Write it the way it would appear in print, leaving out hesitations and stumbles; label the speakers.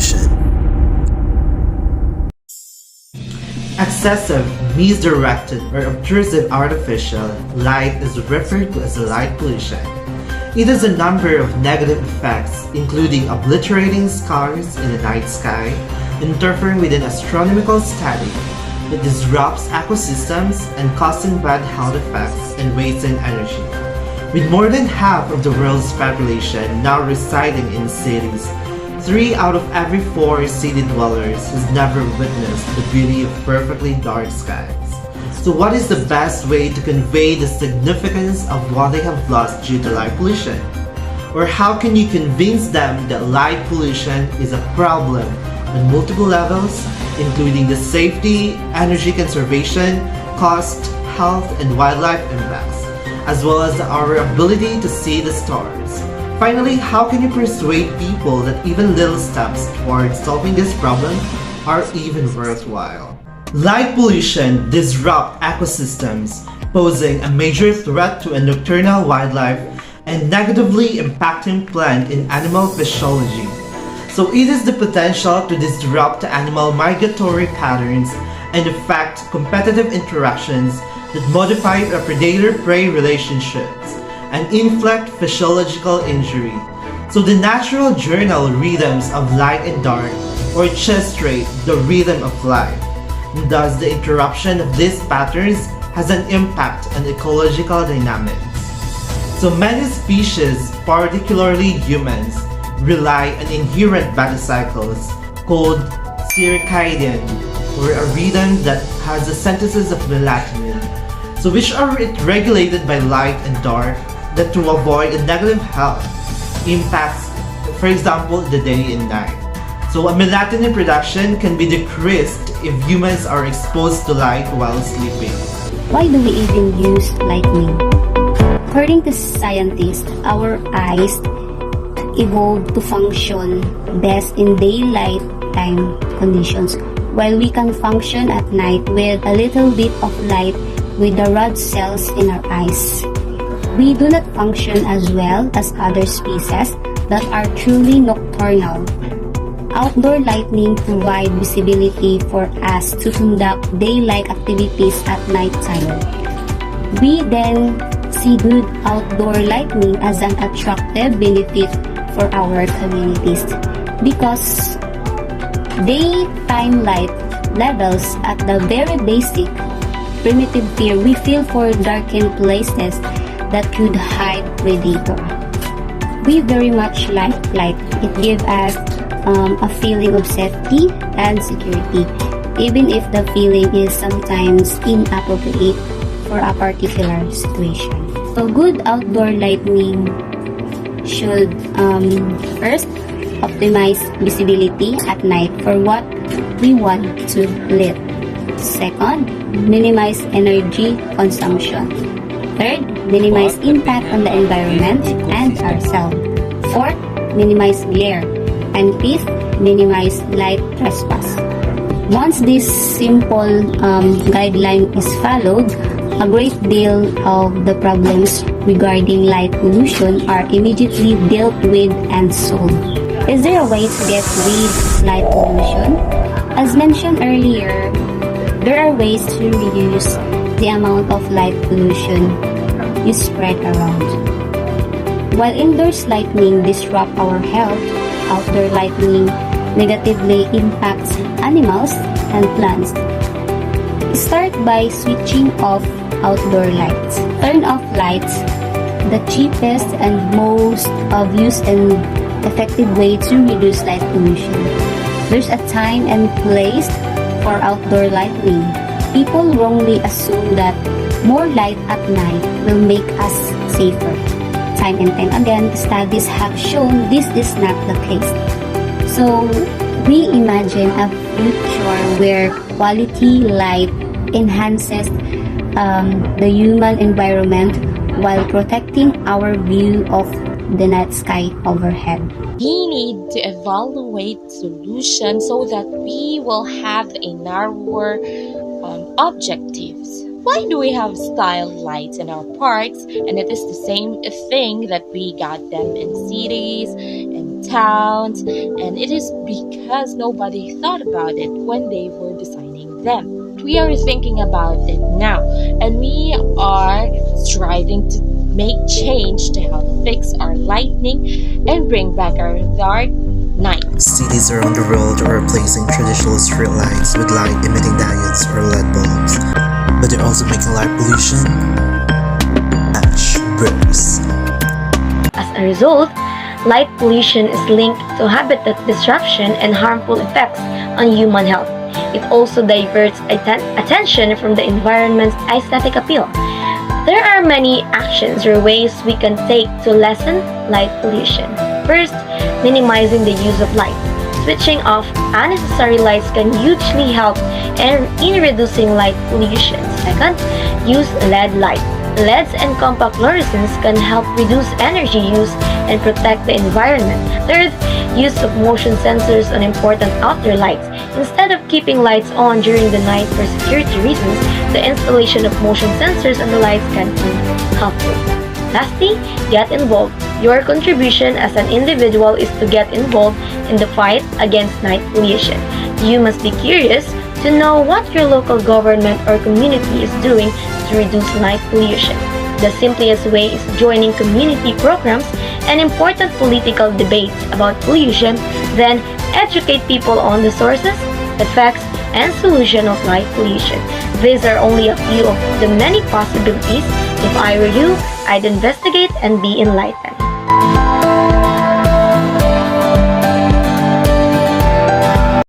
Speaker 1: pollution. Excessive, misdirected, or obtrusive artificial light is referred to as light pollution. It has a number of negative effects, including obliterating stars in the night sky, interfering with an astronomical study. It disrupts ecosystems and causing bad health effects and wasting energy. With more than half of the world's population now residing in cities, 3 out of every 4 city dwellers has never witnessed the beauty of perfectly dark skies. So what is the best way to convey the significance of what they have lost due to light pollution? Or how can you convince them that light pollution is a problem on multiple levels, including the safety, energy conservation, cost, health, and wildlife impacts, as well as our ability to see the stars? Finally, how can you persuade people that even little steps towards solving this problem are even worthwhile? Light pollution disrupts ecosystems, posing a major threat to a nocturnal wildlife and negatively impacting plant and animal physiology. So it has the potential to disrupt animal migratory patterns and affect competitive interactions that modify a predator-prey relationships and inflict physiological injury. So the natural journal rhythms of light and dark, or chestrate the rhythm of life. Thus, the interruption of these patterns has an impact on ecological dynamics. So many species, particularly humans, rely on inherent body cycles called circadian, or a rhythm that has a synthesis of melatonin, so which are regulated by light and dark, that to avoid a negative health impacts, for example, the day and night. So a melatonin production can be decreased if humans are exposed to light while sleeping.
Speaker 2: Why do we even use lightning? According to scientists, our eyes evolved to function best in daylight time conditions, while we can function at night with a little bit of light with the rod cells in our eyes. We do not function as well as other species that are truly nocturnal. Outdoor lighting provides visibility for us to conduct daylight activities at night time. We then see good outdoor lighting as an attractive benefit for our communities because daytime light levels at the very basic primitive fear we feel for darkened places that could hide predator. We very much like light. It gives us a feeling of safety and security, even if the feeling is sometimes inappropriate for a particular situation. So good outdoor lighting should first optimize visibility at night for what we want to lit. Second, minimize energy consumption. Third, minimize impact on the environment and ourselves. Fourth, minimize glare. And fifth, minimize light trespass. Once this simple guideline is followed, a great deal of the problems regarding light pollution are immediately dealt with and solved. Is there a way to get rid of light pollution? As mentioned earlier, there are ways to reduce the amount of light pollution you spread around. While indoors lighting disrupt our health, outdoor lighting negatively impacts animals and plants. Start by switching off outdoor lights. Turn off lights, the cheapest and most obvious and effective way to reduce light pollution. There's a time and place for outdoor lighting. People wrongly assume that more light at night will make us safer. Time and time again, studies have shown this is not the case. So, we imagine a future where quality light enhances the human environment while protecting our view of the night sky overhead.
Speaker 3: We need to evaluate solutions so that we will have a narrower objectives. Why do we have style lights in our parks? And it is the same thing that we got them in cities and towns, and it is because nobody thought about it when they were designing them. We are thinking about it now, and we are striving to make change to help fix our lightning and bring back our dark night.
Speaker 1: Cities around the world are replacing traditional street lights with light-emitting diodes or LED bulbs, but they're also making light pollution much worse.
Speaker 4: As a result, light pollution is linked to habitat disruption and harmful effects on human health. It also diverts attention from the environment's aesthetic appeal. There are many actions or ways we can take to lessen light pollution. First, minimizing the use of light. Switching off unnecessary lights can hugely help in reducing light pollution. Second, use LED light. LEDs and compact fluorescents can help reduce energy use and protect the environment. Third, use of motion sensors on important outdoor lights. Instead of keeping lights on during the night for security reasons, the installation of motion sensors on the lights can be helpful. Lastly, get involved. Your contribution as an individual is to get involved in the fight against night pollution. You must be curious to know what your local government or community is doing to reduce night pollution. The simplest way is joining community programs and important political debates about pollution, then educate people on the sources, effects, and solution of light pollution. These are only a few of the many possibilities. If I were you, I'd investigate and be enlightened.